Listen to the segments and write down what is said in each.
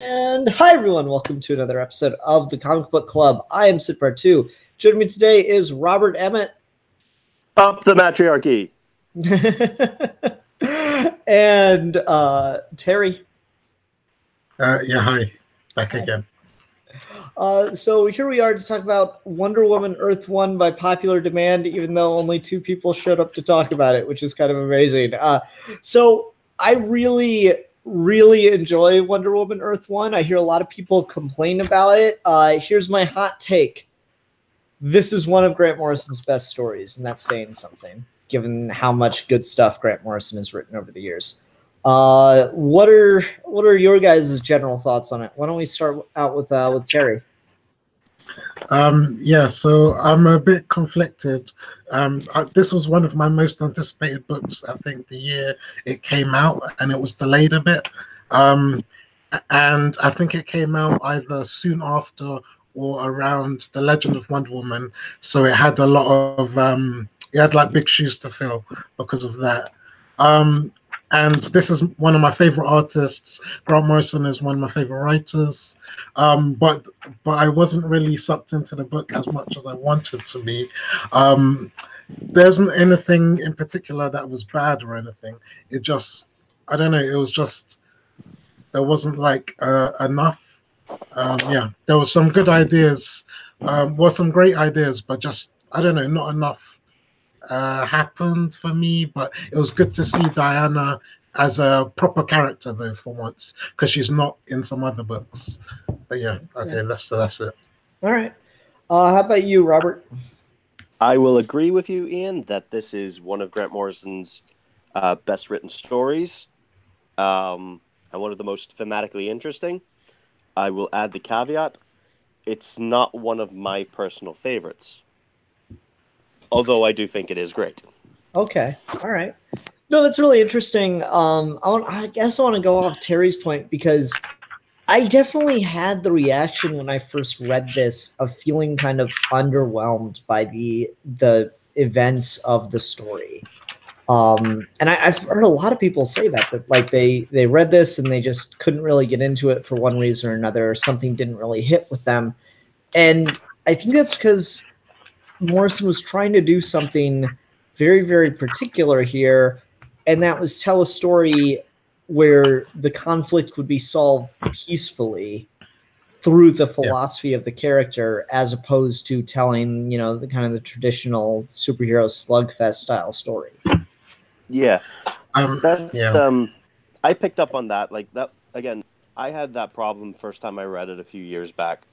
And hi everyone, welcome to another episode of the Comic Book Club. I am Sitbar2. Joining me today is Robert Emmett. Up the matriarchy. And Terry. Yeah, hi. Back again. So here we are to talk about Wonder Woman Earth 1 by popular demand, even though only 2 people showed up to talk about it, which is kind of amazing. So I really enjoy Wonder Woman Earth 1. I hear a lot of people complain about it. Here's my hot take. This is one of Grant Morrison's best stories, and that's saying something, given how much good stuff Grant Morrison has written over the years. What are your guys' general thoughts on it? Why don't we start out with Terry? Yeah, so I'm a bit conflicted. This was one of my most anticipated books, I think, the year it came out, and it was delayed a bit. And I think it came out either soon after or around The Legend of Wonder Woman. So it had a lot of, it had like big shoes to fill because of that. And this is one of my favorite artists. Grant Morrison is one of my favorite writers. But I wasn't really sucked into the book as much as I wanted to be. There isn't anything in particular that was bad or anything. It just, I don't know, it was just, there wasn't like enough. Yeah, there were some good ideas, some great ideas, but just, I don't know, not enough happened for me. But it was good to see Diana as a proper character though for once, because she's not in some other books. But yeah, okay, yeah. That's it. All right. How about you, Robert? I will agree with you, Ian, that this is one of Grant Morrison's best written stories, and one of the most thematically interesting. I will add the caveat: it's not one of my personal favorites, although I do think it is great. Okay, all right. No, that's really interesting. I guess I want to go off Terry's point, because I definitely had the reaction when I first read this of feeling kind of underwhelmed by the events of the story. And I've heard a lot of people say that like they read this and they just couldn't really get into it for one reason or another, or something didn't really hit with them. And I think that's because Morrison was trying to do something very, very particular here, and that was tell a story where the conflict would be solved peacefully through the philosophy of the character, as opposed to telling, the kind of the traditional superhero slugfest style story. Yeah. I picked up on that. Like that again, I had that problem first time I read it a few years back.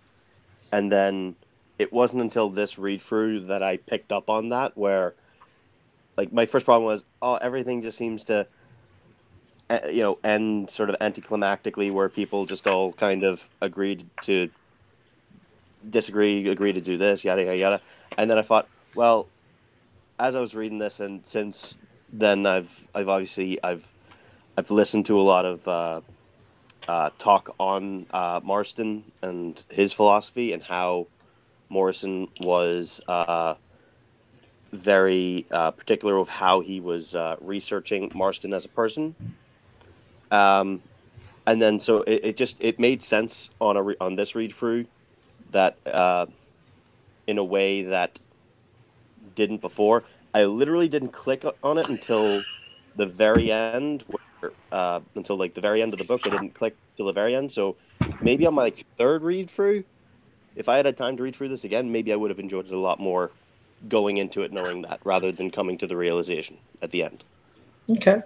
And then it wasn't until this read through that I picked up on that, where like my first problem was, everything just seems to end sort of anticlimactically, where people just all kind of agreed to disagree, agree to do this, yada, yada, yada. And then I thought, well, as I was reading this, and since then I've listened to a lot of talk on Marston and his philosophy, and how Morrison was very particular of how he was researching Marston as a person. And then so it made sense on this read through, that in a way that didn't before. I literally didn't click on it until the very end, until like the very end of the book. I didn't click till the very end. So maybe on my third read through, if I had time to read through this again, maybe I would have enjoyed it a lot more going into it knowing that, rather than coming to the realization at the end. Okay.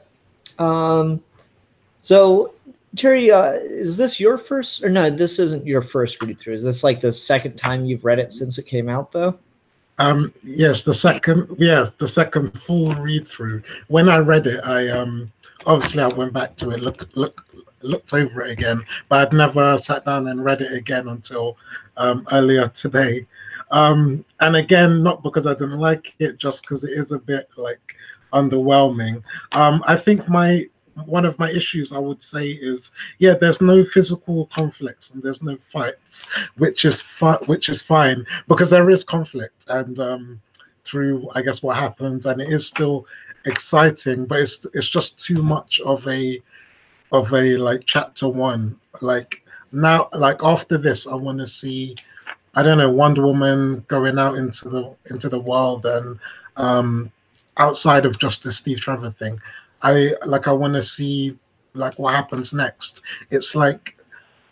So, Terry, is this your first, or no, this isn't your first read through. Is this like the second time you've read it since it came out, though? Yes, the second full read through. When I read it, I obviously I went back to it, looked over it again, but I'd never sat down and read it again until earlier today. And again, not because I didn't like it, just because it is a bit like underwhelming. I think one of my issues, I would say, is there's no physical conflicts and there's no fights, which is fine, because there is conflict, and through, I guess, what happens, and it is still exciting, but it's just too much of a like chapter one. Like, now, like after this, I want to see, I don't know, Wonder Woman going out into the world and um, outside of just the Steve Trevor thing. I want to see like what happens next. It's like,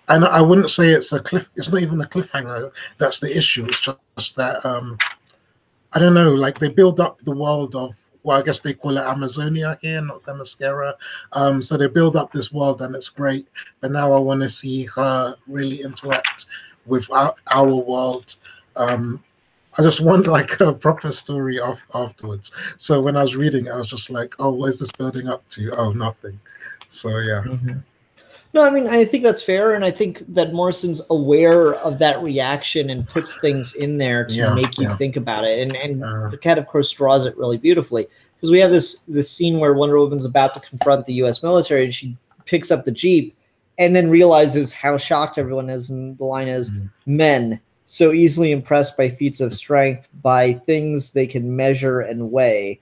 and I wouldn't say it's a cliff. It's not even a cliffhanger. That's the issue. It's just that I don't know. Like they build up the world of, well, I guess they call it Amazonia here, not Themyscira. So they build up this world and it's great. But now I want to see her really interact with our world. I just want like a proper story afterwards. So when I was reading it, I was just like, oh, what is this building up to? Oh, nothing. So yeah. Mm-hmm. No, I mean, I think that's fair, and I think that Morrison's aware of that reaction and puts things in there to make you think about it. And the cat, of course, draws it really beautifully, because we have this scene where Wonder Woman's about to confront the U.S. military, and she picks up the Jeep and then realizes how shocked everyone is, and the line is, "Men, so easily impressed by feats of strength, by things they can measure and weigh,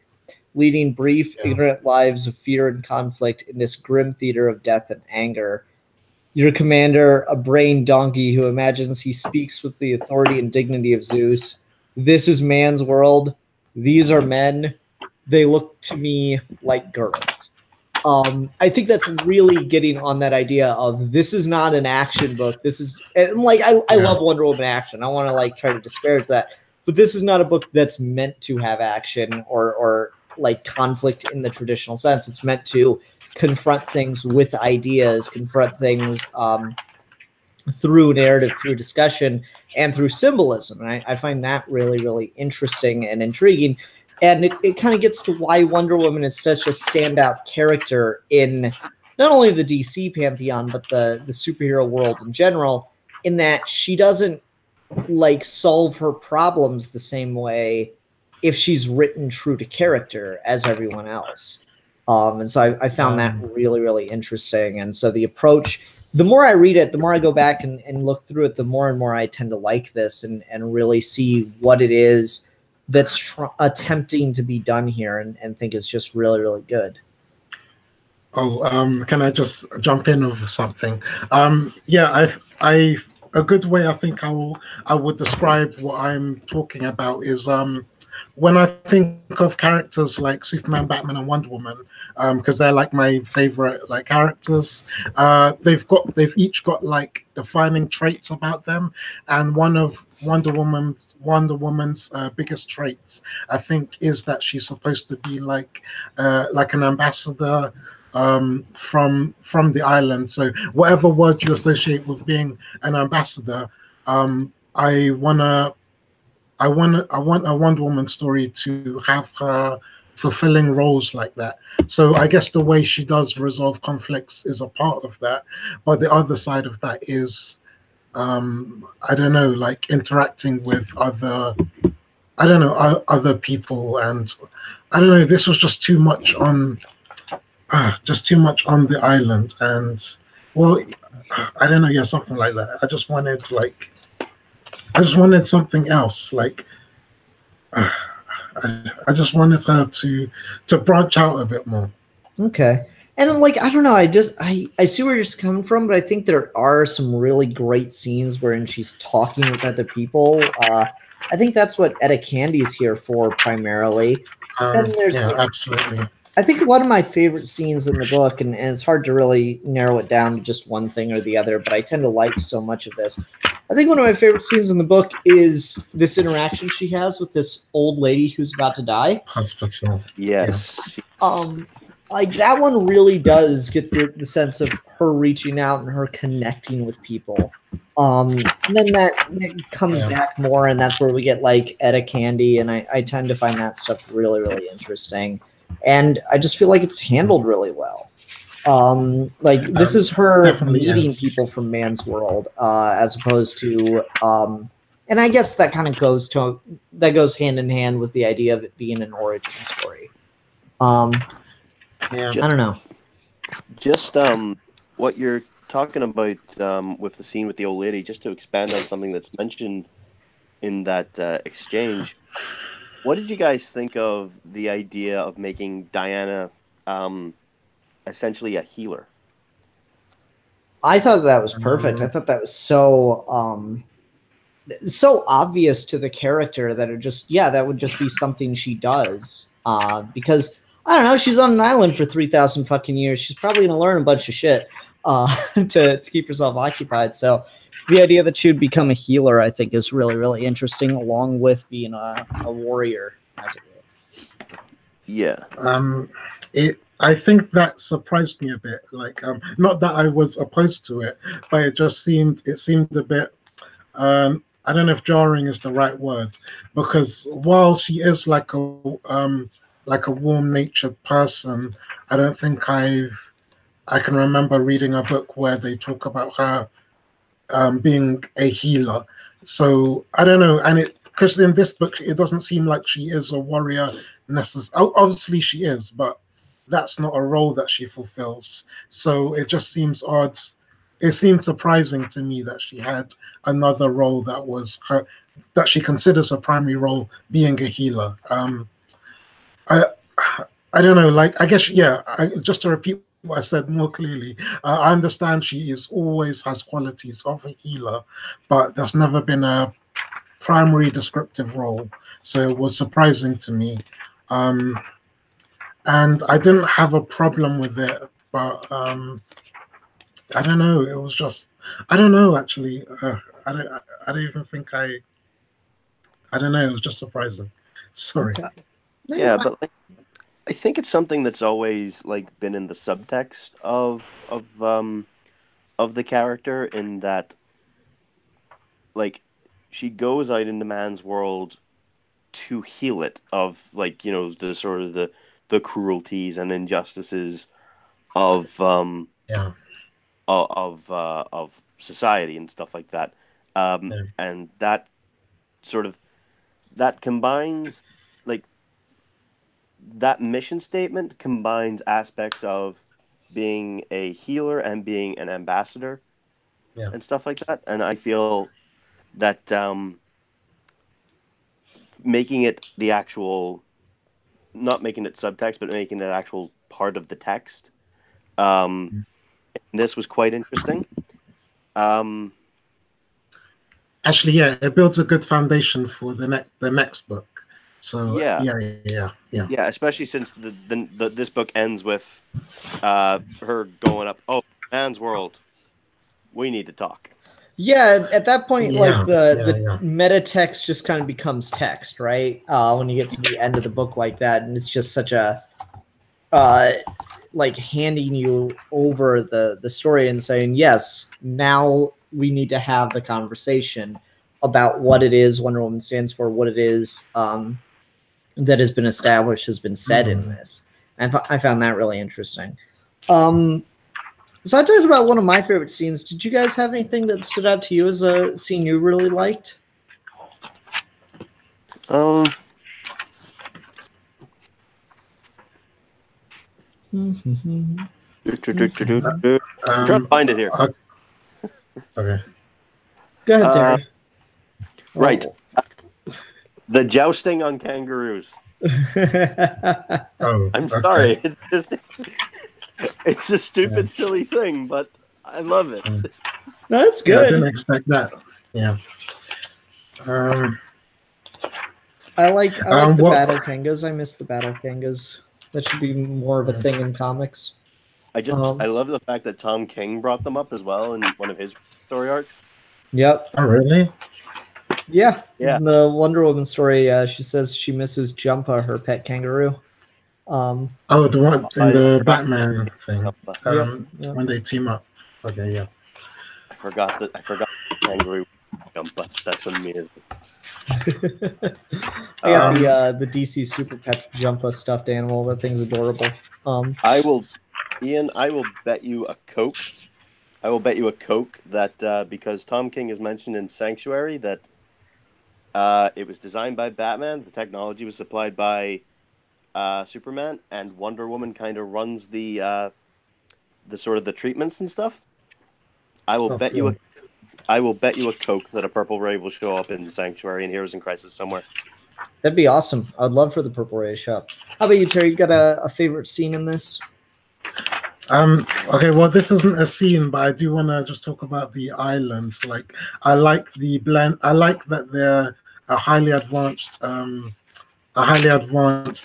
leading brief, ignorant lives of fear and conflict in this grim theater of death and anger. Your commander, a brain donkey who imagines he speaks with the authority and dignity of Zeus. This is man's world. These are men. They look to me like girls." I think that's really getting on that idea of this is not an action book. This is, and like I love Wonder Woman action. I want to like try to disparage that, but this is not a book that's meant to have action or like conflict in the traditional sense. It's meant to confront things with ideas, confront things through narrative, through discussion, and through symbolism. And I find that really, really interesting and intriguing. And it kind of gets to why Wonder Woman is such a standout character in not only the DC pantheon, but the superhero world in general, in that she doesn't like solve her problems the same way if she's written true to character as everyone else. And so I found that really, really interesting. And so the approach, the more I read it, the more I go back and look through it, the more and more I tend to like this and really see what it is that's attempting to be done here, and think it's just really, really good. Oh, can I just jump in with something? Yeah, a good way I think I would describe what I'm talking about is when I think of characters like Superman, Batman, and Wonder Woman, because they're like my favorite like characters. They've each got like defining traits about them, and one of Wonder Woman's biggest traits, I think, is that she's supposed to be like an ambassador from the island. So whatever word you associate with being an ambassador, I want a Wonder Woman story to have her fulfilling roles like that. So I guess the way she does resolve conflicts is a part of that, but the other side of that is I don't know, like interacting with other people, and I don't know, this was just too much on the island, and well, I don't know, yeah, something like that. I just wanted something else. Like, I just wanted her to branch out a bit more. Okay. And like, I don't know, I see where you're coming from, but I think there are some really great scenes wherein she's talking with other people. I think that's what Etta Candy's here for primarily. And yeah, absolutely. I think one of my favorite scenes in the book, and it's hard to really narrow it down to just one thing or the other, but I tend to like so much of this. I think one of my favorite scenes in the book is this interaction she has with this old lady who's about to die. Hospital. Yes. Yeah. Like that one really does get the sense of her reaching out and her connecting with people. And then that comes back more, and that's where we get like Etta Candy, and I tend to find that stuff really, really interesting. And I just feel like it's handled really well. Like this is her meeting people from man's world, as opposed to, and I guess that kind of goes hand in hand with the idea of it being an origin story. I don't know. Just what you're talking about with the scene with the old lady, just to expand on something that's mentioned in that exchange. What did you guys think of the idea of making Diana essentially a healer? I thought that was perfect. I thought that was so obvious to the character that it just, yeah, that would just be something she does. Because I don't know, she's on an island for 3,000 fucking years. She's probably gonna learn a bunch of shit to keep herself occupied. So the idea that she would become a healer, I think, is really, really interesting, along with being a warrior, as it were. Yeah. I think that surprised me a bit. Like, not that I was opposed to it, but it seemed a bit. I don't know if jarring is the right word, because while she is like a warm-natured person, I don't think I can remember reading a book where they talk about her being a healer. So I don't know, and because in this book it doesn't seem like she is a warrior necessarily. Obviously she is, but that's not a role that she fulfills. So it just seems odd. It seemed surprising to me that she had another role that was her, that she considers a primary role, being a healer. I don't know. Like, I guess, yeah. Just to repeat what I said more clearly, I understand she always has qualities of a healer, but there's never been a primary descriptive role. So it was surprising to me, and I didn't have a problem with it, but I don't know. It was just, I don't know. Actually, I don't even think I don't know. It was just surprising. Sorry. Okay. Yeah, but like, I think it's something that's always like been in the subtext of the character, in that like she goes out into man's world to heal it of, like, you know, the sort of the cruelties and injustices of Yeah. of society and stuff like that. Yeah. And that sort of that combines, like, that mission statement combines aspects of being a healer and being an ambassador, Yeah. and stuff like that. And I feel that making it the actual, not making it subtext, but making it actual part of the text, this was quite interesting. Actually, yeah, it builds a good foundation for the next book. So Yeah. Yeah. Especially since this book ends with her going up, oh, man's world, we need to talk. Yeah, at that point, Yeah, like the yeah. meta text just kind of becomes text, right? When you get to the end of the book like that, and it's just such a like handing you over the story and saying, yes, now we need to have the conversation about what it is Wonder Woman stands for, what it is that has been established, has been said in this. And I found that really interesting. So I talked about one of my favorite scenes. Did you guys have anything that stood out to you as a scene you really liked? I'm trying to find it here. Okay. Go ahead, Terry. Right. The jousting on kangaroos. I'm sorry. It's just, it's a stupid, silly thing, but I love it. No, that's good. Yeah, I didn't expect that. Yeah. I like the battle kangas. I miss the battle kangas. That should be more of a thing in comics. I love the fact that Tom King brought them up as well in one of his story arcs. Yep. Oh, really? Yeah. Yeah. In the Wonder Woman story, she says she misses Jumpa, her pet kangaroo. The one in the Batman thing. Yep. When they team up. Okay, yeah. I forgot the kangaroo Jumpa. That's amazing. I got the DC Super Pets Jumpa stuffed animal. That thing's adorable. Ian, I will bet you a Coke. That because Tom King has mentioned in Sanctuary that it was designed by Batman, the technology was supplied by Superman, and Wonder Woman kind of runs the sort of the treatments and stuff. I will bet you a Coke that a Purple Ray will show up in Sanctuary and Heroes in Crisis somewhere. That'd be awesome. I'd love for the Purple Ray to show up. How about you, Terry? You got a favorite scene in this? Okay, well, this isn't a scene, but I do want to just talk about the islands. Like, I like the blend. I like that they're a highly advanced,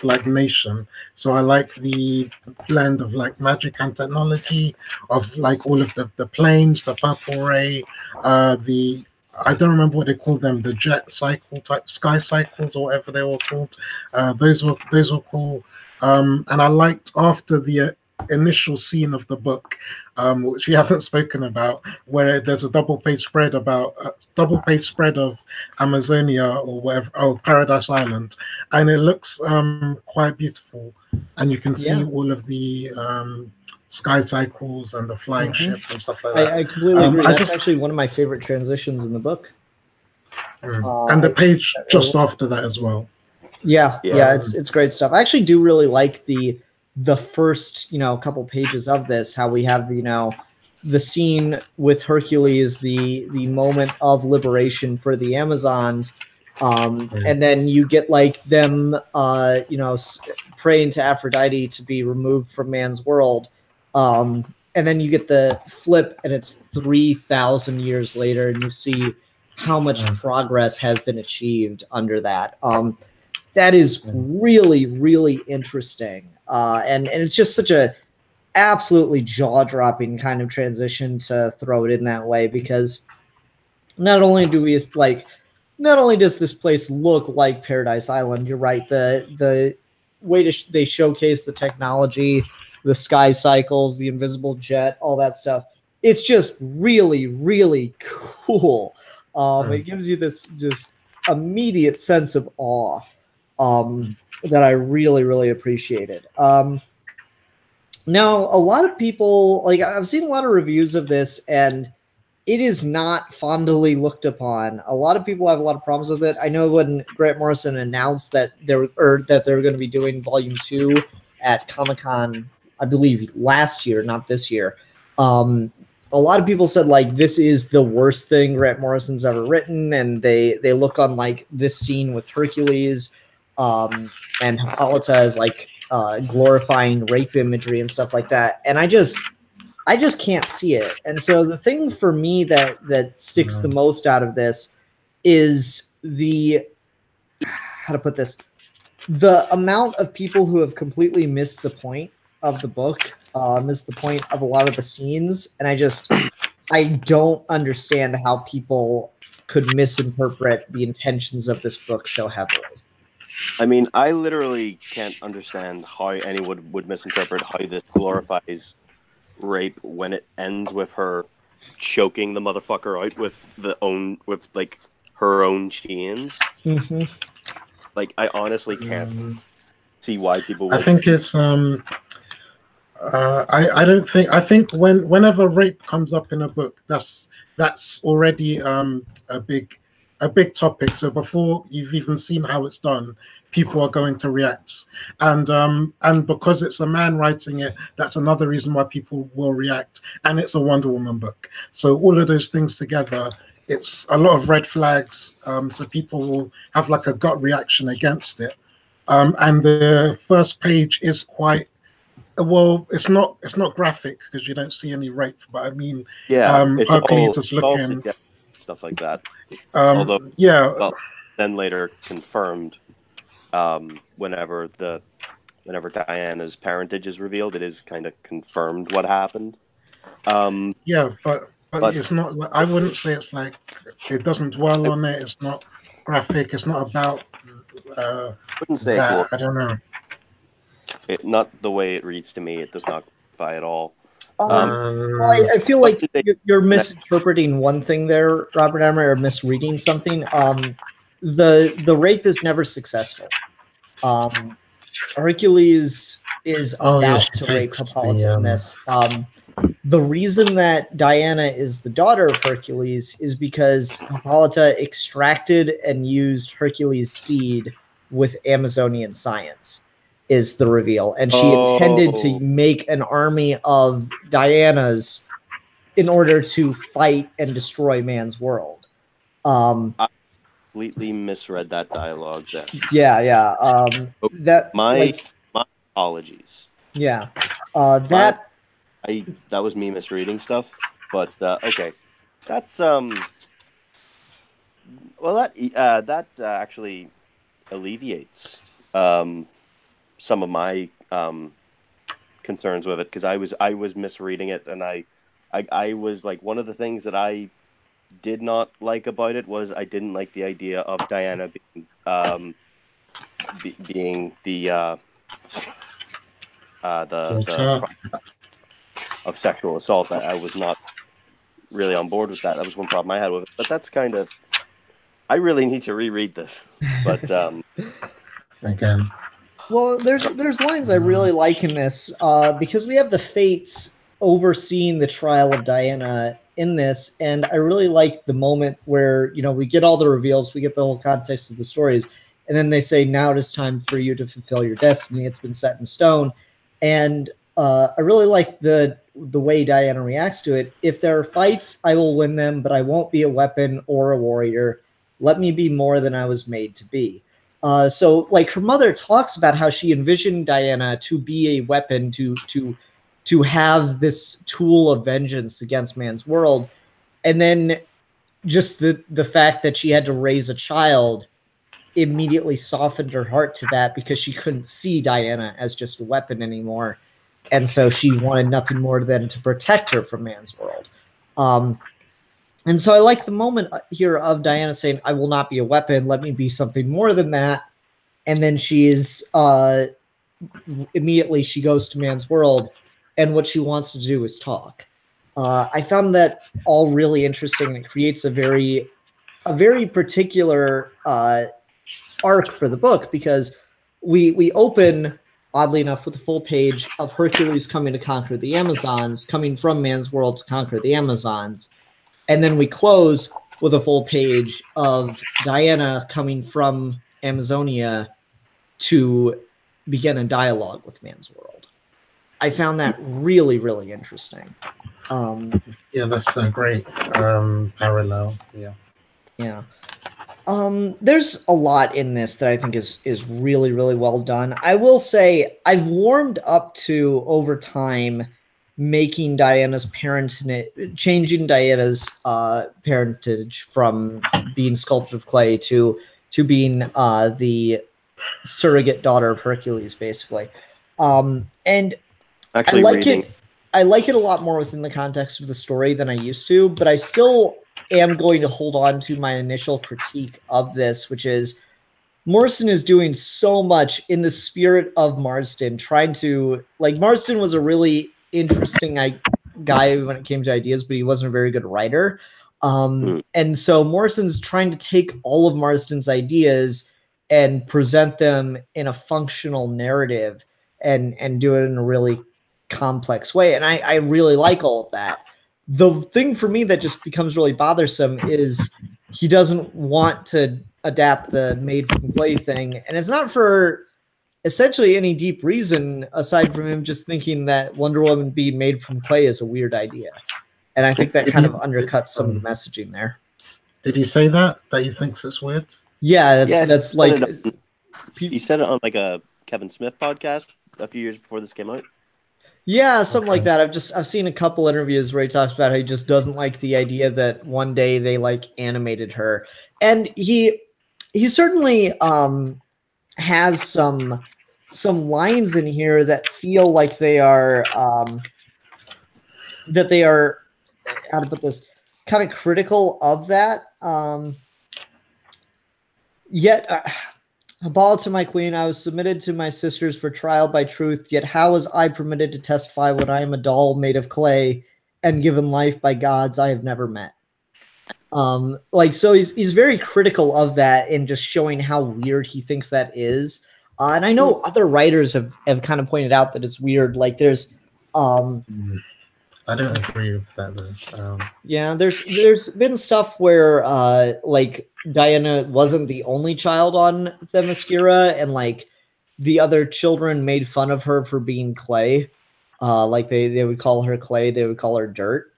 like nation. So I like the blend of like magic and technology, of like all of the planes, the purple ray, the I don't remember what they called them, the jet cycle type, sky cycles or whatever they were called. Those were cool. And I liked after the initial scene of the book, which we haven't spoken about, where there's a double page spread of Amazonia or whatever, oh, Paradise Island, and it looks quite beautiful, and you can see Yeah. all of the sky cycles and the flying Mhm. ships and stuff like that. I completely agree. That's just- actually one of my favorite transitions in the book. and the page just after that as well. Yeah, Yeah. it's great stuff. I actually do really like the first, couple pages of this, how we have the scene with Hercules, the moment of liberation for the Amazons, and then you get like them praying to Aphrodite to be removed from man's world. And then you get the flip and it's 3,000 years later and you see how much progress has been achieved under that. That is really, really interesting. And it's just such a absolutely jaw-dropping kind of transition to throw it in that way, because not only does this place look like Paradise Island, you're right, the way they showcase the technology, the sky cycles, the invisible jet, all that stuff, it's just really, really cool. It gives you this just immediate sense of awe that I really, really appreciated. Now, a lot of people, like, I've seen a lot of reviews of this, and it is not fondly looked upon. A lot of people have a lot of problems with it. I know when Grant Morrison announced that they were going to be doing Volume 2 at Comic-Con, I believe last year, not this year. A lot of people said like this is the worst thing Grant Morrison's ever written, and they look on like this scene with Hercules and Hippolyta as like glorifying rape imagery and stuff like that. And I just can't see it. And so the thing for me that sticks the most out of this is how to put this, the amount of people who have completely missed the point of the book, missed the point of a lot of the scenes. And I don't understand how people could misinterpret the intentions of this book so heavily. I mean, I literally can't understand how anyone would misinterpret how this glorifies rape when it ends with her choking the motherfucker out with her own chains. Mm-hmm. Like, I honestly can't see why people would. I think it's I think whenever rape comes up in a book, that's already a big topic. So before you've even seen how it's done, people are going to react, and because it's a man writing it, that's another reason why people will react. And it's a Wonder Woman book, so all of those things together, it's a lot of red flags. So people will have like a gut reaction against it. And the first page is quite well. It's not graphic because you don't see any rape, but I mean, it's Hercules is all looking stuff like that. Although, well, then later confirmed. Whenever Diana's parentage is revealed, it is kind of confirmed what happened. But it's not. I wouldn't say it's like it doesn't dwell on it. It's not graphic. It's not about. Wouldn't say that. I don't know. Not the way it reads to me. It does not clarify at all. Well, I feel like you're misinterpreting one thing there, Robert Emmer, or misreading something. The rape is never successful. Hercules is about to rape Hippolyta in this. The reason that Diana is the daughter of Hercules is because Hippolyta extracted and used Hercules' seed with Amazonian science, is the reveal. And she intended to make an army of Dianas in order to fight and destroy man's world. I completely misread that dialogue there. Yeah. My apologies. Yeah. that was me misreading stuff, but okay, that's well that actually alleviates some of my concerns with it, because I was misreading it, and I was like, one of the things that I did not like about it was I didn't like the idea of Diana being the of sexual assault. I was not really on board with that. That was one problem I had with it. But that's kind of, I really need to reread this. But Again. Well, there's lines I really like in this because we have the Fates overseeing the trial of Diana in this, and I really like the moment where, you know, we get all the reveals, we get the whole context of the stories, and then they say, now it is time for you to fulfill your destiny. It's been set in stone. And I really like the way Diana reacts to it. If there are fights, I will win them, but I won't be a weapon or a warrior. Let me be more than I was made to be. So like her mother talks about how she envisioned Diana to be a weapon, to have this tool of vengeance against man's world. And then just the fact that she had to raise a child immediately softened her heart to that, because she couldn't see Diana as just a weapon anymore. And so she wanted nothing more than to protect her from man's world. And so I like the moment here of Diana saying, I will not be a weapon. Let me be something more than that. And then she is immediately she goes to man's world, and what she wants to do is talk. I found that all really interesting. It creates a very particular arc for the book, because we open, oddly enough, with a full page of Hercules coming to conquer the Amazons, coming from man's world to conquer the Amazons. And then we close with a full page of Diana coming from Amazonia to begin a dialogue with man's world. I found that really, really interesting. Yeah, that's a great parallel. Yeah. Yeah. There's a lot in this that I think is really, really well done. I will say I've warmed up to, over time, making Diana's changing Diana's parentage from being sculpted of clay to being the surrogate daughter of Hercules, basically. And actually, I like it a lot more within the context of the story than I used to, but I still am going to hold on to my initial critique of this, which is Morrison is doing so much in the spirit of Marston, trying to, like, Marston was a really interesting guy when it came to ideas, but he wasn't a very good writer. And so Morrison's trying to take all of Marston's ideas and present them in a functional narrative and do it in a really complex way. And I really like all of that. The thing for me that just becomes really bothersome is he doesn't want to adapt the made from clay thing. And it's not for essentially any deep reason aside from him just thinking that Wonder Woman being made from clay is a weird idea. And I think that kind of undercuts some of the messaging there. Did he say that he thinks it's weird? Yeah, that's like he said it on like a Kevin Smith podcast a few years before this came out. Yeah, something like that. I've seen a couple interviews where he talks about how he just doesn't like the idea that one day they like animated her. And he certainly has some lines in here that feel like they are how to put this, kind of critical of that. Yet Abal to my queen, I was submitted to my sisters for trial by truth, yet how was I permitted to testify when I am a doll made of clay and given life by gods I have never met? So he's very critical of that and just showing how weird he thinks that is. And I know other writers have kind of pointed out that it's weird. Like there's I don't agree with that though. Yeah, there's been stuff where like Diana wasn't the only child on Themyscira, and like the other children made fun of her for being clay. Like they would call her clay, they would call her dirt.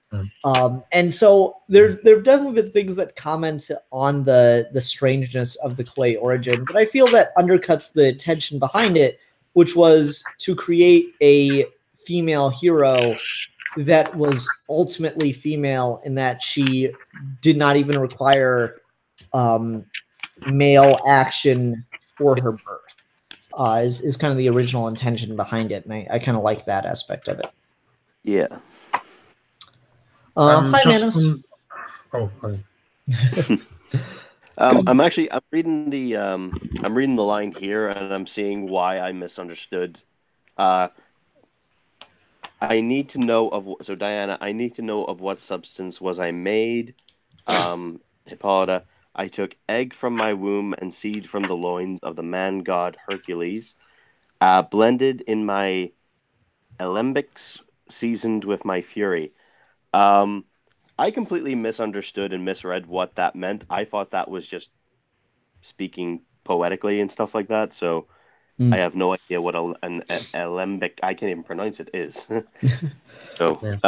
And so there've definitely been things that comment on the strangeness of the clay origin, but I feel that undercuts the tension behind it, which was to create a female hero that was ultimately female in that she did not even require male action for her birth. Is kind of the original intention behind it, and I kind of like that aspect of it. Yeah. Hi, Manos. I'm reading the line here, and I'm seeing why I misunderstood. I need to know so Diana, I need to know of what substance was I made. Hippolyta, I took egg from my womb and seed from the loins of the man god Hercules, blended in my alembics, seasoned with my fury. I completely misunderstood and misread what that meant. I thought that was just speaking poetically and stuff like that. So I have no idea what an alembic, I can't even pronounce it, is. So,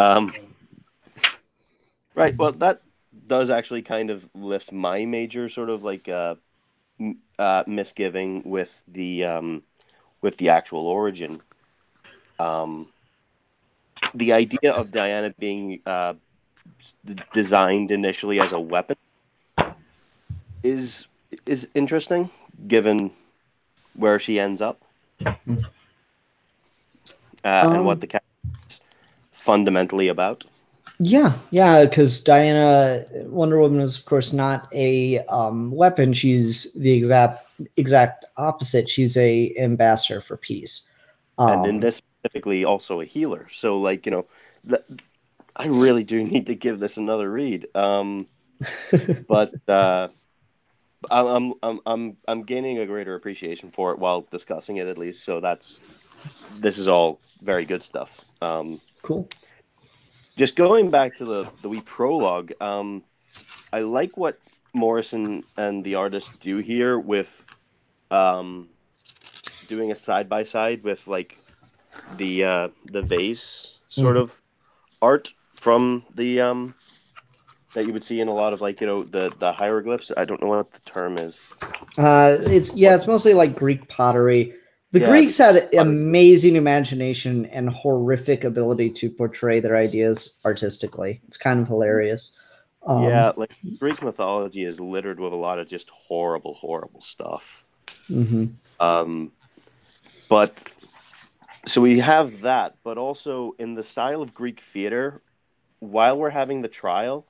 right. Well, that does actually kind of lift my major sort of like misgiving with the actual origin. The idea of Diana being designed initially as a weapon is interesting, given where she ends up, and what the character is fundamentally about. Yeah, because Diana, Wonder Woman is of course not a weapon. She's the exact opposite. She's a ambassador for peace, and in this specifically, also a healer. So, like, you know, I really do need to give this another read. But I'm gaining a greater appreciation for it while discussing it, at least. So this is all very good stuff. Cool. Just going back to the wee prologue, I like what Morrison and the artist do here with doing a side by side with like the vase sort of art from the that you would see in a lot of like, you know, the hieroglyphs. I don't know what the term is. It's mostly like Greek pottery. The Greeks had amazing imagination and horrific ability to portray their ideas artistically. It's kind of hilarious. Like Greek mythology is littered with a lot of just horrible, horrible stuff. But so we have that, but also in the style of Greek theater, while we're having the trial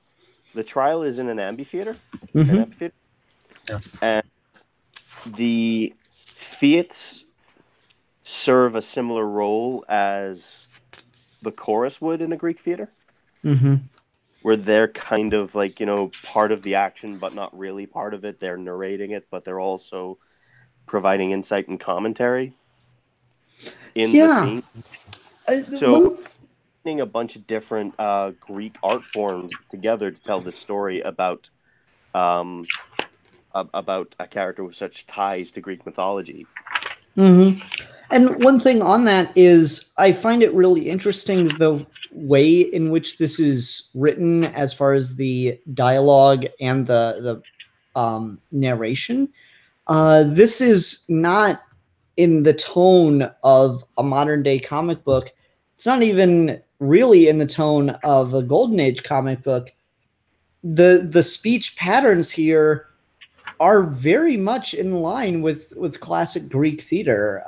is in an amphitheater. And the theats serve a similar role as the chorus would in a Greek theater, where they're kind of like, you know, part of the action, but not really part of it. They're narrating it, but they're also providing insight and commentary in the scene. So a bunch of different Greek art forms together to tell the story about a character with such ties to Greek mythology. And one thing on that is I find it really interesting the way in which this is written as far as the dialogue and the narration. This is not in the tone of a modern day comic book. It's not even really in the tone of a Golden Age comic book. The speech patterns here are very much in line with classic Greek theater.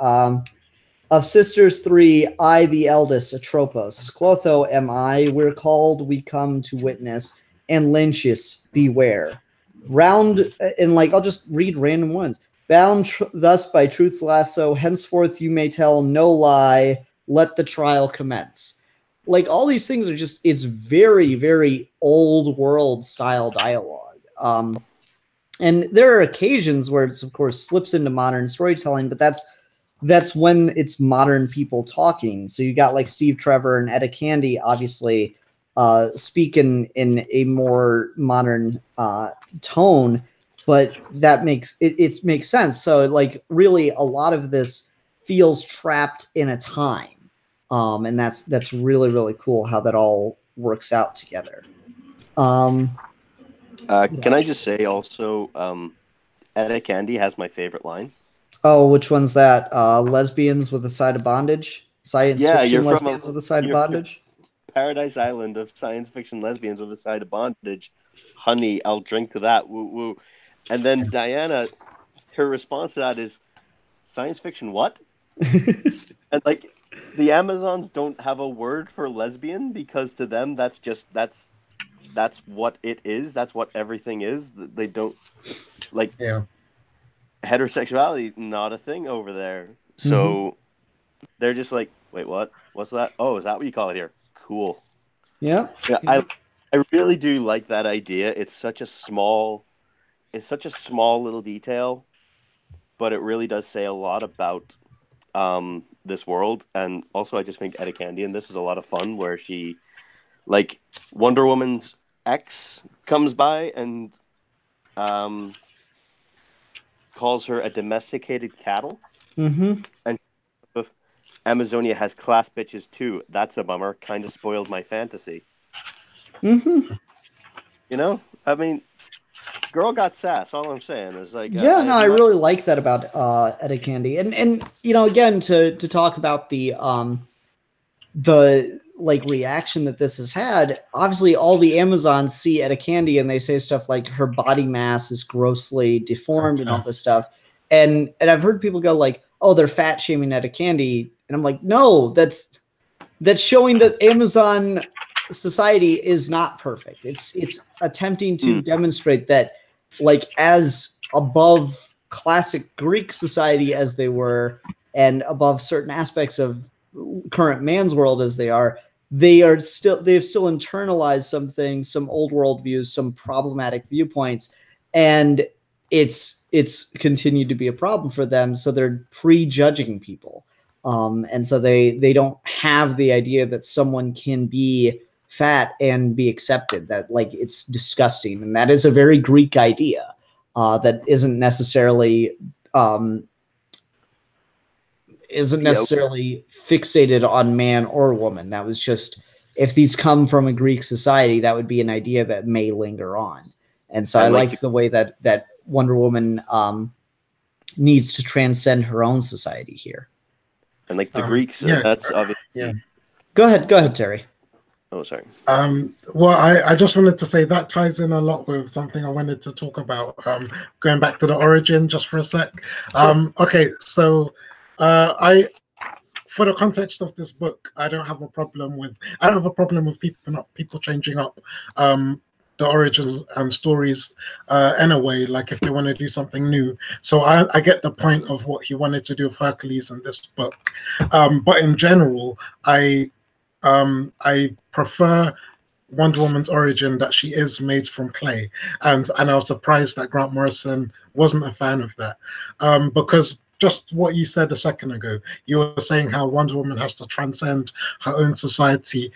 Of sisters three, I the eldest, Atropos. Clotho am I, we're called, we come to witness, and Lynchus, beware. Round, and like, I'll just read random ones. Bound thus by truth lasso, henceforth you may tell no lie, let the trial commence. Like, all these things are just, it's very, very old world style dialogue. And there are occasions where it's, of course, slips into modern storytelling, but that's when it's modern people talking. So you got like Steve Trevor and Etta Candy, obviously, speak in a more modern tone, but that makes it makes sense. So like really a lot of this feels trapped in a time. And that's really, really cool how that all works out together. Can I just say also, Etta Candy has my favorite line. Oh, which one's that? Lesbians with a side of bondage? Science fiction lesbians with a side of bondage? paradise island of science fiction lesbians with a side of bondage. Honey, I'll drink to that. Woo woo. And then Diana, her response to that is, science fiction what? And like, the Amazons don't have a word for lesbian because to them that's what it is. That's what everything is. They don't like heterosexuality, not a thing over there. So they're just like, wait, what? What's that? Oh, is that what you call it here? Cool. Yeah. I really do like that idea. It's such a small little detail, but it really does say a lot about this world. And also, I just think Etta Candy and this is a lot of fun, where she, like, Wonder Woman's ex comes by and calls her a domesticated cattle. And Amazonia has class bitches too. That's a bummer. Kind of spoiled my fantasy. You know, I mean, girl got sass. All I'm saying is like, I really like that about Etta Candy, and you know, again, to talk about the like reaction that this has had. Obviously, all the Amazons see Etta Candy and they say stuff like her body mass is grossly deformed and all this stuff. And I've heard people go like, "Oh, they're fat shaming Etta Candy," and I'm like, "No, that's showing that Amazon society is not perfect. It's attempting to demonstrate that, like, as above classic Greek society as they were, and above certain aspects of current man's world as they've still internalized some things, some old world views, some problematic viewpoints, and it's continued to be a problem for them. So they're prejudging people, and so they don't have the idea that someone can be fat and be accepted, that like it's disgusting. And that is a very Greek idea that isn't necessarily fixated on man or woman. That was just, if these come from a Greek society, that would be an idea that may linger on. And so I like the way that Wonder Woman needs to transcend her own society here. And like the Greeks, that's obviously. Go ahead, Terry. Oh, sorry. Well, I just wanted to say that ties in a lot with something I wanted to talk about. Going back to the origin just for a sec. Sure. Okay, so for the context of this book, I don't have a problem with people changing up the origins and stories anyway, like if they want to do something new. So I get the point of what he wanted to do with Hercules in this book. But in general, I prefer Wonder Woman's origin, that she is made from clay, and I was surprised that Grant Morrison wasn't a fan of that, because just what you said a second ago, you were saying how Wonder Woman has to transcend her own society,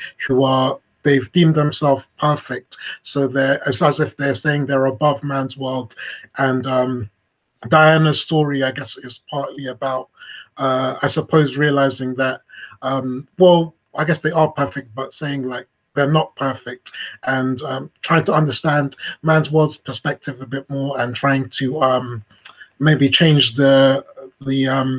they've deemed themselves perfect, so it's as if they're saying they're above man's world. And Diana's story, I guess, is partly about, I suppose, realizing that, well, I guess they are perfect, but saying like they're not perfect, and trying to understand man's world's perspective a bit more, and trying to maybe change the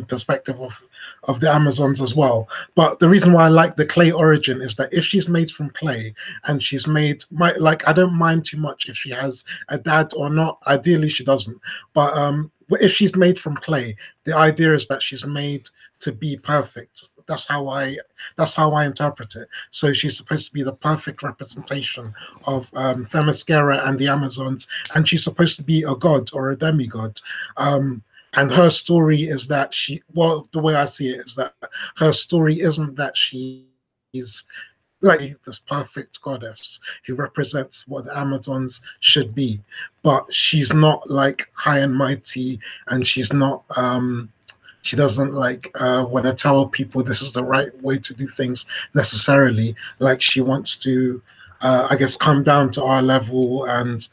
perspective of the Amazons as well. But the reason why I like the clay origin is that if she's made from clay and she's made, I don't mind too much if she has a dad or not. Ideally, she doesn't. But if she's made from clay, the idea is that she's made to be perfect. That's how I interpret it. So she's supposed to be the perfect representation of Themyscira and the Amazons, and she's supposed to be a god or a demigod. And her story is that the way I see it is that her story isn't that she's like this perfect goddess who represents what the Amazons should be, but she's not like high and mighty, and she's not she doesn't like want to tell people this is the right way to do things necessarily. Like, she wants to I guess come down to our level, and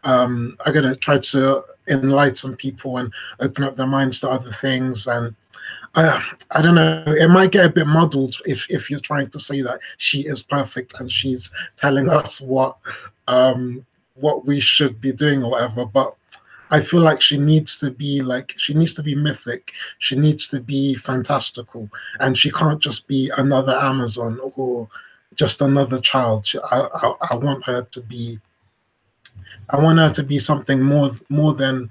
I'm gonna try to enlighten people and open up their minds to other things. And I don't know, it might get a bit muddled if you're trying to say that she is perfect and she's telling us what we should be doing or whatever. But I feel like she needs to be mythic, she needs to be fantastical, and she can't just be another Amazon or just another child. I want her to be. I want her to be something more than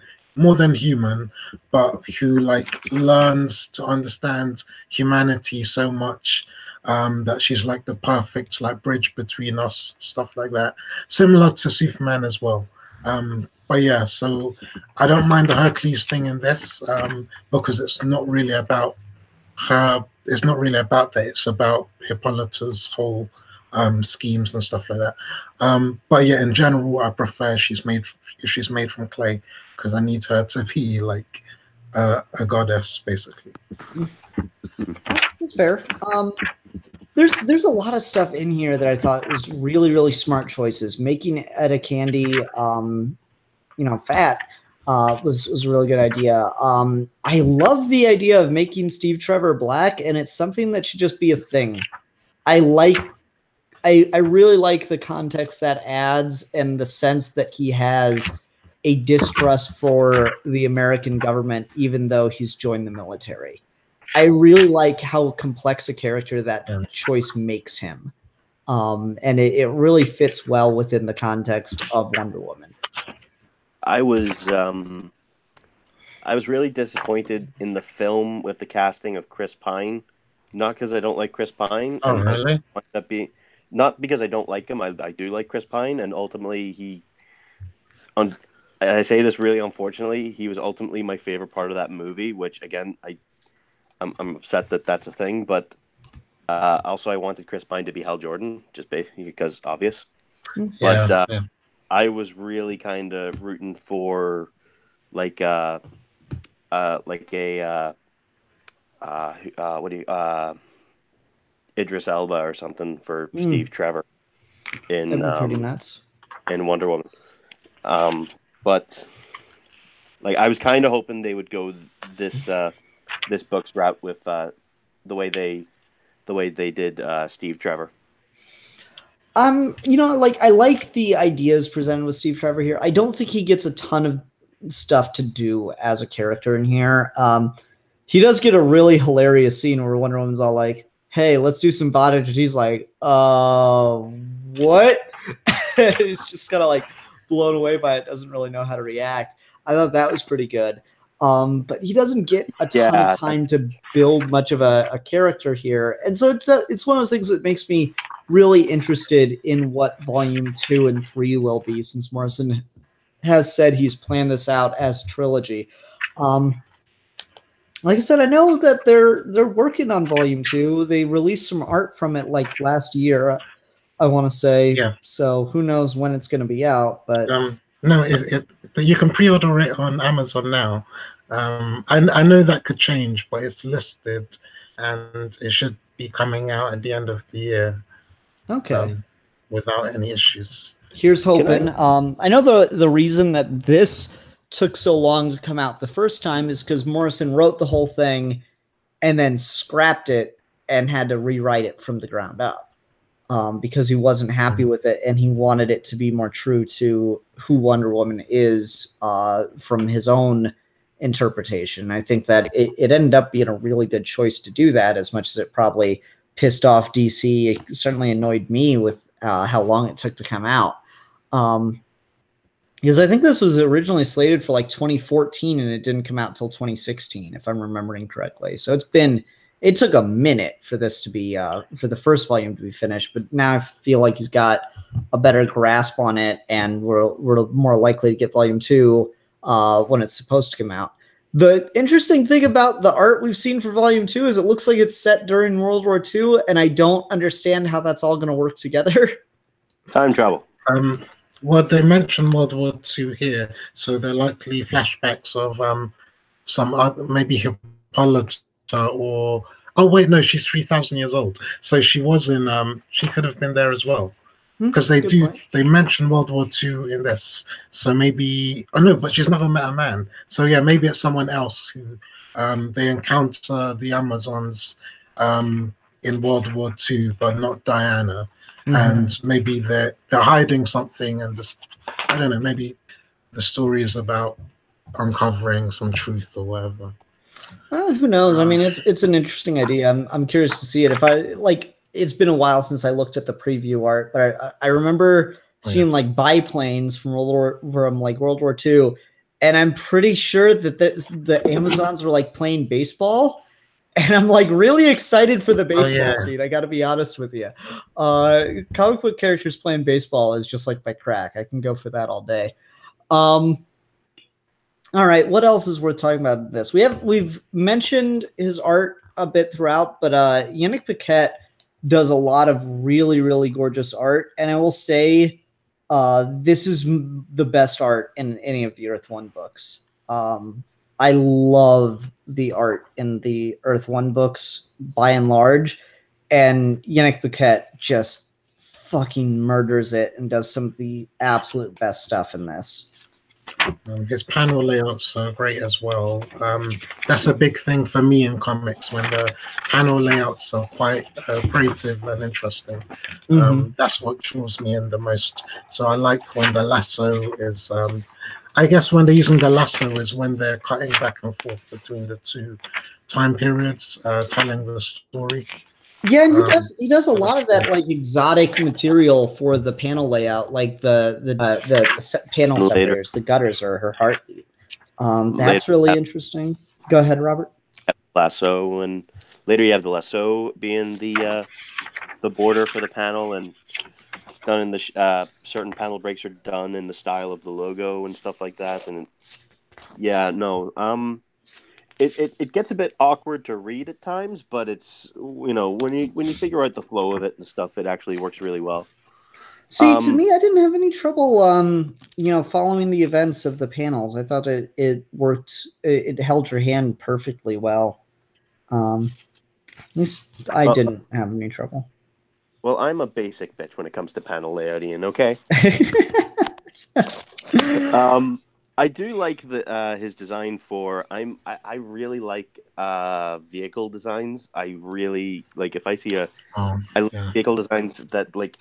human, but who like learns to understand humanity so much that she's like the perfect like bridge between us, stuff like that. Similar to Superman as well. But yeah, so I don't mind the Hercules thing in this because it's not really about her. It's not really about that. It's about Hippolyta's whole schemes and stuff like that. But yeah, in general, I prefer if she's made from clay because I need her to be like a goddess, basically. That's fair. There's a lot of stuff in here that I thought was really, really smart choices. Making Etta Candy, fat was a really good idea. I love the idea of making Steve Trevor black, and it's something that should just be a thing. I really like the context that adds and the sense that he has a distrust for the American government, even though he's joined the military. I really like how complex a character that choice makes him. And it really fits well within the context of Wonder Woman. I was really disappointed in the film with the casting of Chris Pine. Not because I don't like Chris Pine. Oh, really? Not because I don't like him. I do like Chris Pine, and ultimately I say this really unfortunately, he was ultimately my favorite part of that movie, which again, I'm upset that that's a thing, but also I wanted Chris Pine to be Hal Jordan, just because obvious. Yeah, but I was really kind of rooting for Idris Elba or something for Steve Trevor in pretty nuts. In Wonder Woman. But like I was kind of hoping they would go this book's route with the way they did Steve Trevor. I like the ideas presented with Steve Trevor here. I don't think he gets a ton of stuff to do as a character in here. He does get a really hilarious scene where Wonder Woman's all like, "Hey, let's do some bondage," and he's like, what? He's just kind of like blown away by it, doesn't really know how to react. I thought that was pretty good. But he doesn't get a ton of time to build much of a character here. And so it's one of those things that makes me really interested in what volume 2 and 3 will be, since Morrison has said he's planned this out as trilogy. Like I said, I know that they're working on volume 2. They released some art from it like last year, I want to say. Yeah. So who knows when it's going to be out, but no, you can pre-order it on Amazon now. I know that could change, but it's listed, and it should be coming out at the end of the year. Okay. Without any issues. Here's hoping. I know the reason that this took so long to come out the first time is because Morrison wrote the whole thing and then scrapped it and had to rewrite it from the ground up because he wasn't happy with it, and he wanted it to be more true to who Wonder Woman is from his own interpretation. I think that it ended up being a really good choice to do that, as much as it probably pissed off DC. It certainly annoyed me with how long it took to come out. Because I think this was originally slated for like 2014 and it didn't come out until 2016, if I'm remembering correctly. So it took a minute for this to be, for the first volume to be finished, but now I feel like he's got a better grasp on it, and we're more likely to get volume 2 when it's supposed to come out. The interesting thing about the art we've seen for volume 2 is it looks like it's set during World War II, and I don't understand how that's all going to work together. Time travel. Well, they mentioned World War II here, so they're likely flashbacks of some other, maybe Hippolyta or... Oh, wait, no, she's 3,000 years old. So she was in... she could have been there as well. Because they mention World War II in this. So maybe... Oh, no, but she's never met a man. So, yeah, maybe it's someone else who... they encounter the Amazons in World War II, but not Diana. And maybe they're hiding something, and I don't know, maybe the story is about uncovering some truth or whatever. Who knows? I mean, it's an interesting idea. I'm curious to see it. it's been a while since I looked at the preview art, but I remember seeing like biplanes from World War II, and I'm pretty sure that the Amazons were like playing baseball. And I'm like really excited for the baseball scene. I got to be honest with you. Comic book characters playing baseball is just like my crack. I can go for that all day. All right, what else is worth talking about in this? We've mentioned his art a bit throughout, but Yannick Paquette does a lot of really, really gorgeous art, and I will say this is the best art in any of the Earth One books. I love the art in the Earth One books by and large, and Yannick Paquette just fucking murders it and does some of the absolute best stuff in this. His panel layouts are great as well. That's a big thing for me in comics, when the panel layouts are quite creative and interesting. That's what draws me in the most. So I like when the lasso is I guess when they're using the lasso is when they're cutting back and forth between the two time periods, telling the story. Yeah, and he does a lot of that like exotic material for the panel layout, like the panel separators, the gutters or her heartbeat. That's really interesting. Go ahead, Robert. Lasso, and later you have the lasso being the border for the panel, and done in the certain panel breaks are done in the style of the logo and stuff like that. And yeah, no, it gets a bit awkward to read at times, but it's, you know, when you figure out the flow of it and stuff, it actually works really well. See, to me, I didn't have any trouble, you know, following the events of the panels. I thought it worked. It held your hand perfectly well. At least I didn't have any trouble. Well, I'm a basic bitch when it comes to panel layout, Ian. Okay. I do like his design for. I really like vehicle designs. I really like if I see vehicle designs that like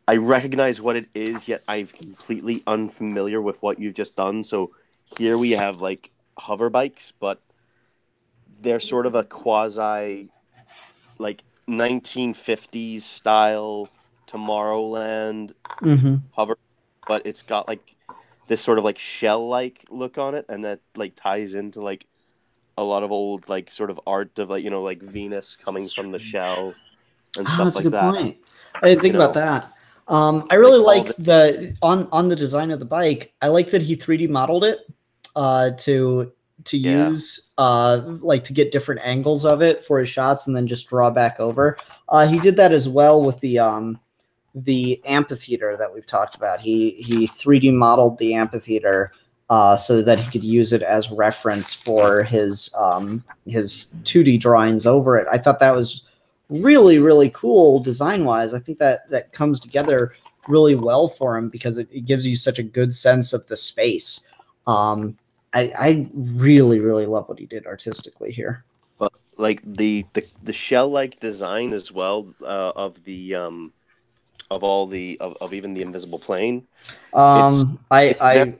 I recognize what it is, yet I'm completely unfamiliar with what you've just done. So here we have like hover bikes, but they're sort of a quasi like 1950s style Tomorrowland hover, but it's got like this sort of like shell-like look on it, and that like ties into like a lot of old like sort of art of like, you know, like Venus coming from the shell and stuff that's like a good that. point. I didn't think about that. I really like the on the design of the bike. I like that he 3D modeled it to use like to get different angles of it for his shots and then just draw back over. He did that as well with the amphitheater that we've talked about. He 3D modeled the amphitheater so that he could use it as reference for his 2D drawings over it. I thought that was really, really cool design-wise. I think that comes together really well for him because it gives you such a good sense of the space. I really, really love what he did artistically here. But like the shell-like design as well of the of all the of even the invisible plane. The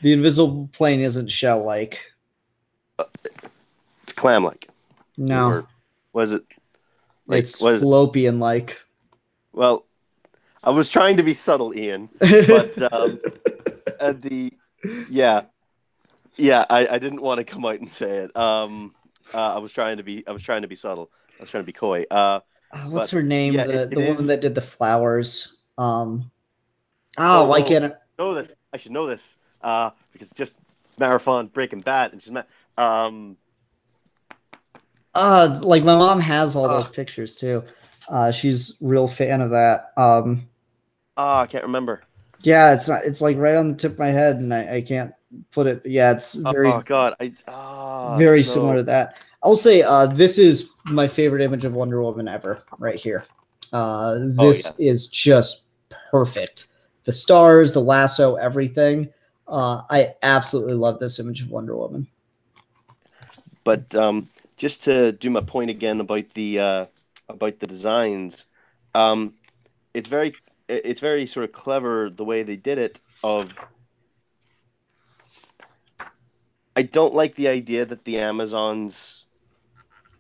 invisible plane isn't shell-like. It's clam-like. No. Or was it? Like, it's fallopian-like. Well, I was trying to be subtle, Ian, but I didn't want to come out and say it. I was trying to be subtle. I was trying to be coy. What's her name? Yeah, the woman that did the flowers. Why can't I know this? I should know this because just Marathon Breaking Bad, and she's like my mom has all those pictures too. She's real fan of that. I can't remember. Yeah, it's like right on the tip of my head, and I can't put it. Yeah, it's very. Oh God, very similar to that. I'll say this is my favorite image of Wonder Woman ever, right here. This is just perfect. The stars, the lasso, everything. I absolutely love this image of Wonder Woman. But just to do my point again about the designs, it's very sort of clever the way they did it. I don't like the idea that the Amazons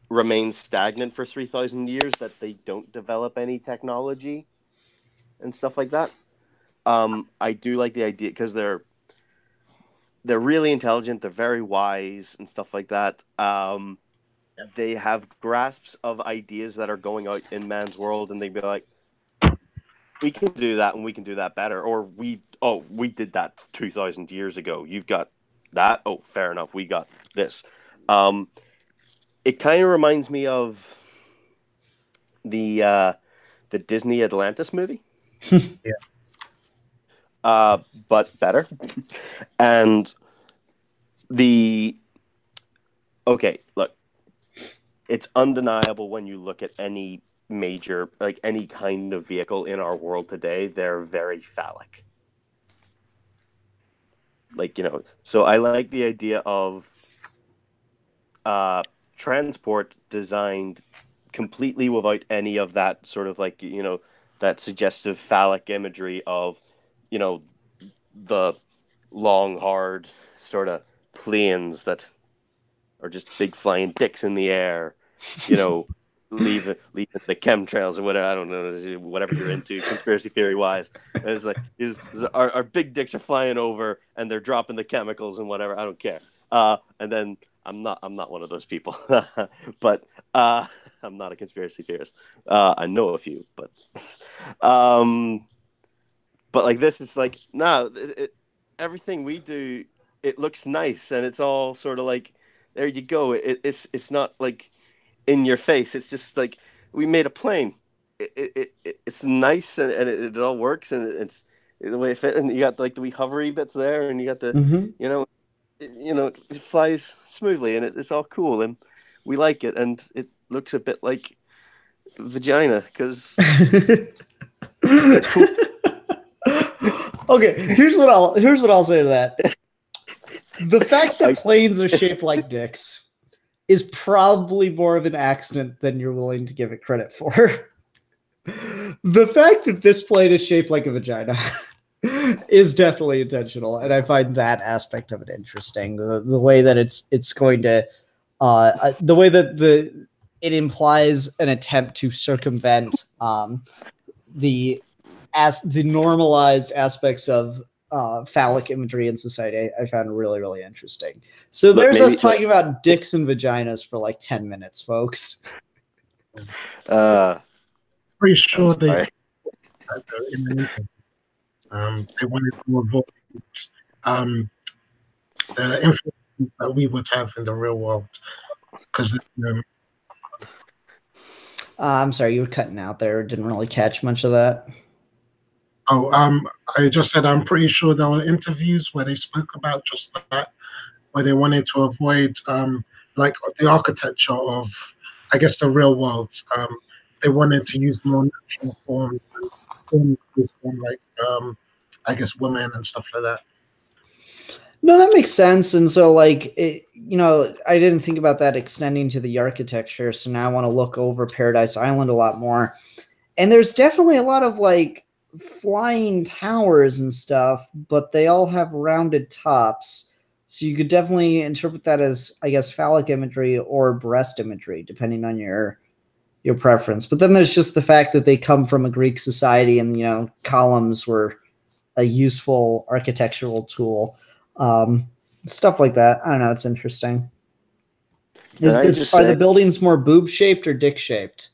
remains stagnant for 3,000 years, that they don't develop any technology and stuff like that. I do like the idea because they're really intelligent, they're very wise and stuff like that. They have grasps of ideas that are going out in man's world, and they'd be like, we can do that, and we can do that better, or we did that 2,000 years ago. You've got that. Oh, fair enough. We got this. It kind of reminds me of the Disney Atlantis movie. Yeah. But better. And okay, look, it's undeniable when you look at any major, like any kind of vehicle in our world today, they're very phallic. Like, so I like the idea of transport designed completely without any of that sort of like, that suggestive phallic imagery of, the long, hard sort of planes that are just big flying dicks in the air, leaving the chemtrails or whatever. I don't know, whatever you're into conspiracy theory wise. It's like our big dicks are flying over and they're dropping the chemicals and whatever. I don't care. And then I'm not one of those people, but I'm not a conspiracy theorist. I know a few, but like this is like, no, everything we do, it looks nice and it's all sort of like, there you go. It's not like in your face. It's just like, we made a plane. It's nice and it all works and it's the way it fits. And you got like the wee hovery bits there, and you got the it flies smoothly and it's all cool and we like it, and it looks a bit like vagina because. Okay, here's what I'll say to that. The fact that planes are shaped like dicks is probably more of an accident than you're willing to give it credit for. The fact that this plane is shaped like a vagina is definitely intentional, and I find that aspect of it interesting. The way that it's going to, the way that it implies an attempt to circumvent the normalized aspects of phallic imagery in society, I found really, really interesting. So there's us talking about dicks and vaginas for like 10 minutes, folks. Pretty sure they wanted to avoid the influence that we would have in the real world. Because I'm sorry, you were cutting out there. Didn't really catch much of that. I just said I'm pretty sure there were interviews where they spoke about just that, where they wanted to avoid like the architecture of, I guess, the real world. They wanted to use more natural forms, like I guess women and stuff like that. No, that makes sense. And so, like, I didn't think about that extending to the architecture. So now I want to look over Paradise Island a lot more. And there's definitely a lot of like flying towers and stuff, but they all have rounded tops. So you could definitely interpret that as, I guess, phallic imagery or breast imagery, depending on your preference. But then there's just the fact that they come from a Greek society, and columns were a useful architectural tool. Stuff like that. I don't know. It's interesting. Are the buildings more boob shaped or dick shaped?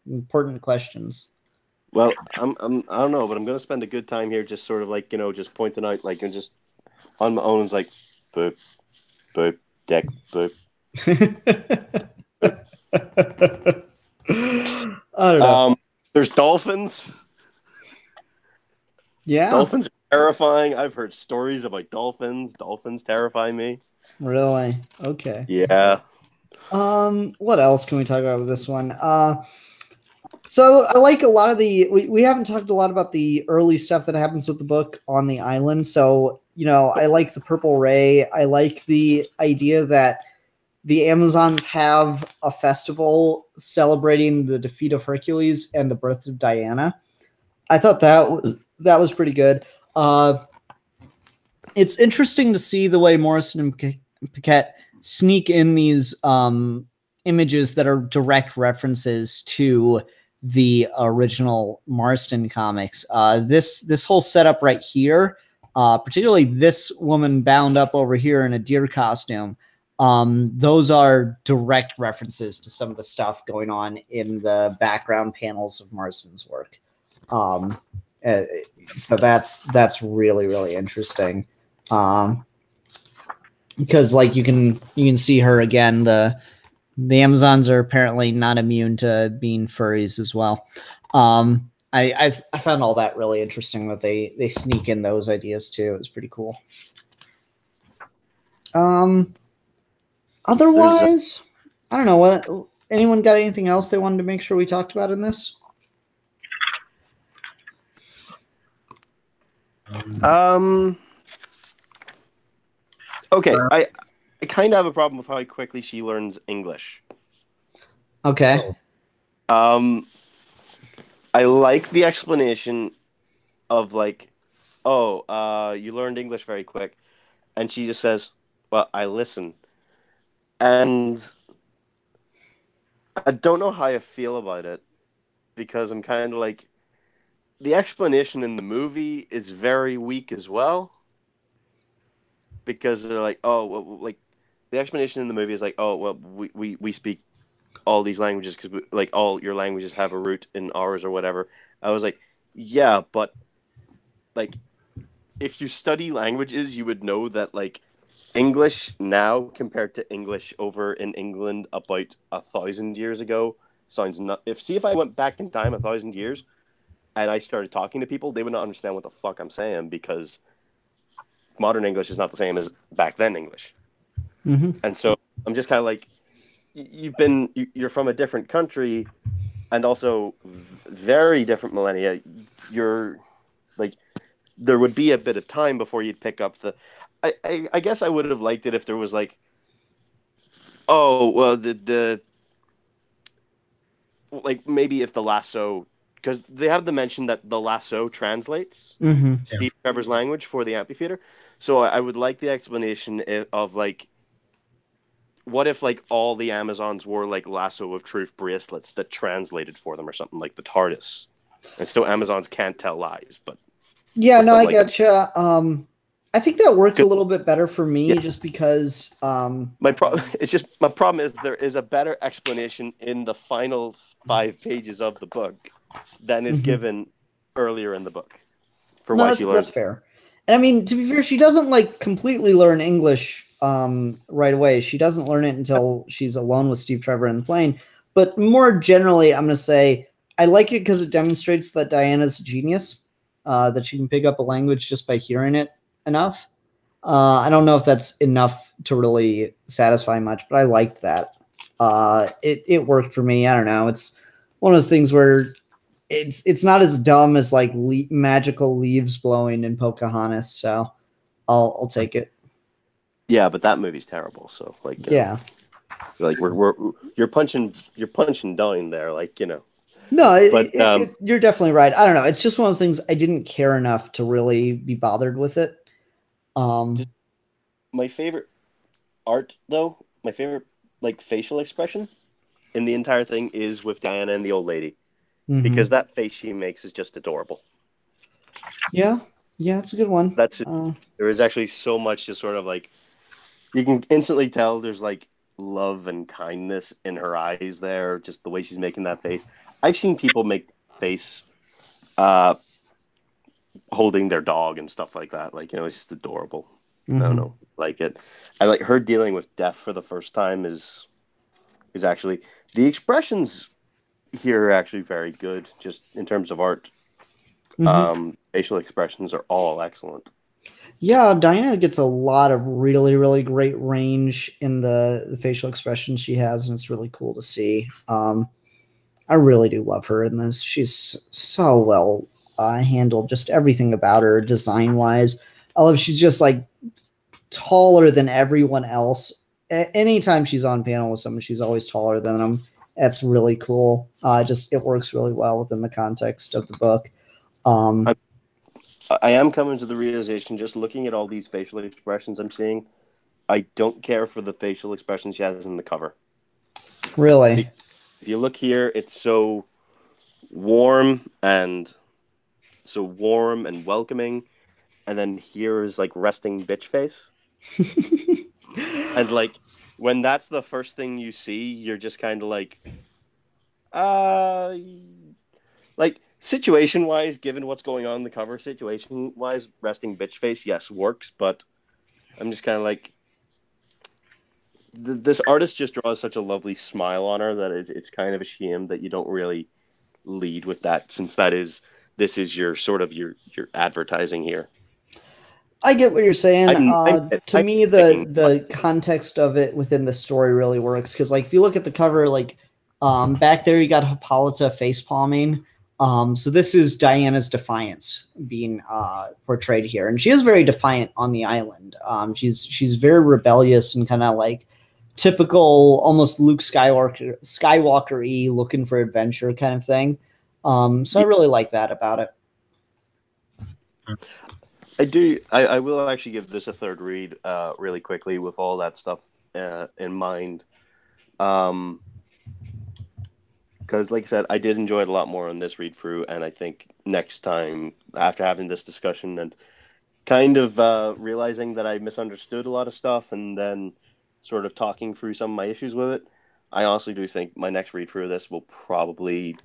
Important questions. Well, I don't know, but I'm going to spend a good time here, just sort of like, just pointing out, like, and just on my own, it's like, boop, boop, dick, boop. I don't know. There's dolphins. Yeah. Dolphins are terrifying. I've heard stories about dolphins. Dolphins terrify me. Really? Okay. Yeah. What else can we talk about with this one? So I like a lot of we haven't talked a lot about the early stuff that happens with the book on the island. So, I like the purple ray. I like the idea that the Amazons have a festival celebrating the defeat of Hercules and the birth of Diana. I thought that was pretty good. It's interesting to see the way Morrison and Paquette sneak in these images that are direct references to the original Marston comics. This whole setup right here, particularly this woman bound up over here in a deer costume, those are direct references to some of the stuff going on in the background panels of Marston's work. So that's really, really interesting. Because like you can see her again. The Amazons are apparently not immune to being furries as well. I found all that really interesting that they sneak in those ideas too. It was pretty cool. Otherwise, I don't know what anyone got anything else they wanted to make sure we talked about in this. Okay, I kind of have a problem with how quickly she learns English. Okay. I like the explanation of like, oh, you learned English very quick, and she just says, "Well, I listen," and I don't know how I feel about it because I'm kind of like, the explanation in the movie is very weak as well. Because they're like, oh, well, like the explanation in the movie is like, oh, well, we speak all these languages because like all your languages have a root in ours or whatever. I was like, yeah, but like if you study languages, you would know that like English now compared to English over in England about 1,000 years ago sounds not. If I went back in time 1,000 years and I started talking to people, they would not understand what the fuck I'm saying because modern English is not the same as back then English. Mm-hmm. And so I'm just kind of like, you're from a different country and also very different millennia. You're like, there would be a bit of time before you'd pick up I guess I would have liked it if there was like, oh, well, the like maybe if the lasso, because they have the mention that the lasso translates Steve Trevor's language for the amphitheater. So I would like the explanation of like, what if like all the Amazons wore like lasso of truth bracelets that translated for them or something like the TARDIS, and so Amazons can't tell lies. But yeah, no, I gotcha. I think that worked a little bit better for me, just because. My problem is there is a better explanation in the final 5 pages of the book than is given earlier in the book for why she learns. That's fair. And I mean, to be fair, she doesn't like completely learn English right away. She doesn't learn it until she's alone with Steve Trevor in the plane. But more generally, I'm going to say I like it because it demonstrates that Diana's genius, that she can pick up a language just by hearing it enough. I don't know if that's enough to really satisfy much, but I liked that. It worked for me. I don't know. It's one of those things where it's not as dumb as like magical leaves blowing in Pocahontas, so I'll take it. Yeah, but that movie's terrible. So like, yeah, like you're punching down there, like, you know. No, you're definitely right. I don't know. It's just one of those things I didn't care enough to really be bothered with it. Just my favorite art, though, my favorite like facial expression in the entire thing is with Diana and the old lady, because that face she makes is just adorable. Yeah, it's a good one. There is actually so much just sort of like, you can instantly tell there's like love and kindness in her eyes there, just the way she's making that face. I've seen people make face holding their dog and stuff like that. Like, you know, it's just adorable. I don't know, like it. I like her dealing with death for the first time is actually, the expressions here are actually very good, just in terms of art. Facial expressions are all excellent. Yeah, Diana gets a lot of really, really great range in the facial expressions she has, and it's really cool to see. I really do love her in this. She's so well handled, just everything about her, design-wise. I love she's just like taller than everyone else. Anytime she's on panel with someone, she's always taller than them. That's really cool. It works really well within the context of the book. I am coming to the realization, just looking at all these facial expressions I'm seeing, I don't care for the facial expressions she has in the cover. Really? If you look here, it's so warm and welcoming, and then here is like resting bitch face, and like when that's the first thing you see, you're just kind of uh, like situation wise, given what's going on in the cover, situation wise, resting bitch face, yes, works, but I'm just kind of like, this artist just draws such a lovely smile on her that it's kind of a shame that you don't really lead with that, since this is your sort of your advertising here. I get what you're saying. To I'm me, the context of it within the story really works, because like if you look at the cover, like back there you got Hippolyta face palming. So this is Diana's defiance being portrayed here, and she is very defiant on the island. She's very rebellious and kind of like typical, almost Luke Skywalker-y, looking for adventure kind of thing. So I really like that about it. I do. I will actually give this a third read really quickly with all that stuff in mind. Because, like I said, I did enjoy it a lot more on this read through, and I think next time, after having this discussion and kind of realizing that I misunderstood a lot of stuff, and then sort of talking through some of my issues with it, I honestly do think my next read through of this will probably,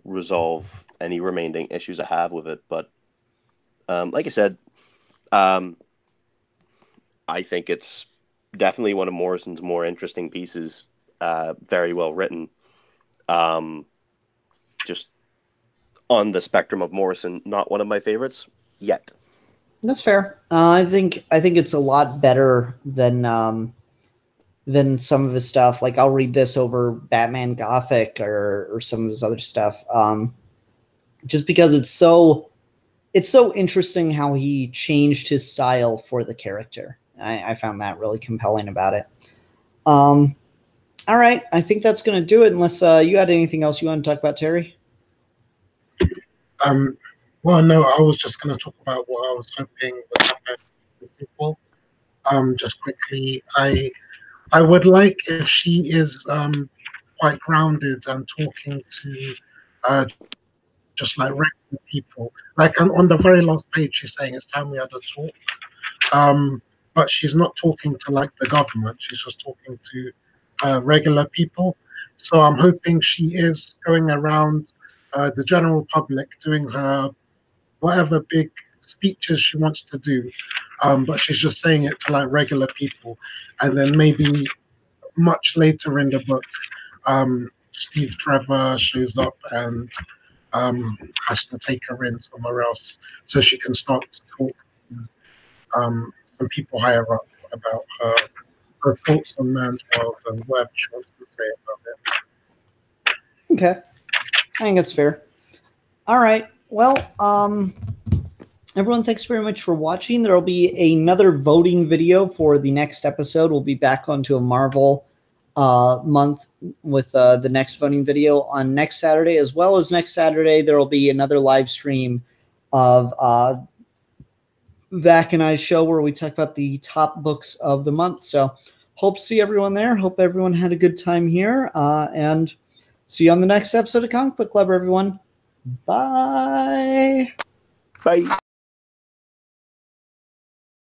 resolve any remaining issues I have with it. But like I said, I think it's definitely one of Morrison's more interesting pieces. Very well written. Just on the spectrum of Morrison, not one of my favorites yet. That's fair. I think it's a lot better than some of his stuff. Like I'll read this over Batman Gothic or some of his other stuff. Just because it's so interesting how he changed his style for the character. I found that really compelling about it. All right, I think that's going to do it. Unless you had anything else you want to talk about, Terry. Well, no, I was just going to talk about what I was hoping would happen in the sequel. Just quickly, I would like if she is quite grounded and talking to just like regular people. Like on the very last page, she's saying it's time we had a talk. But she's not talking to like the government. She's just talking to regular people. So I'm hoping she is going around the general public doing her whatever big speeches she wants to do. But she's just saying it to like regular people. And then maybe much later in the book, Steve Trevor shows up and has to take her in somewhere else so she can start to talk to some people higher up about her thoughts on man's world and whatever she wants to say about it. Okay, I think that's fair. All right, well, everyone, thanks very much for watching. There will be another voting video for the next episode. We'll be back onto a Marvel month with the next voting video on next Saturday, as well as next Saturday there will be another live stream of Vac and I's show where we talk about the top books of the month. So hope to see everyone there. Hope everyone had a good time here, and see you on the next episode of Comic Book Club, everyone. Bye. Bye.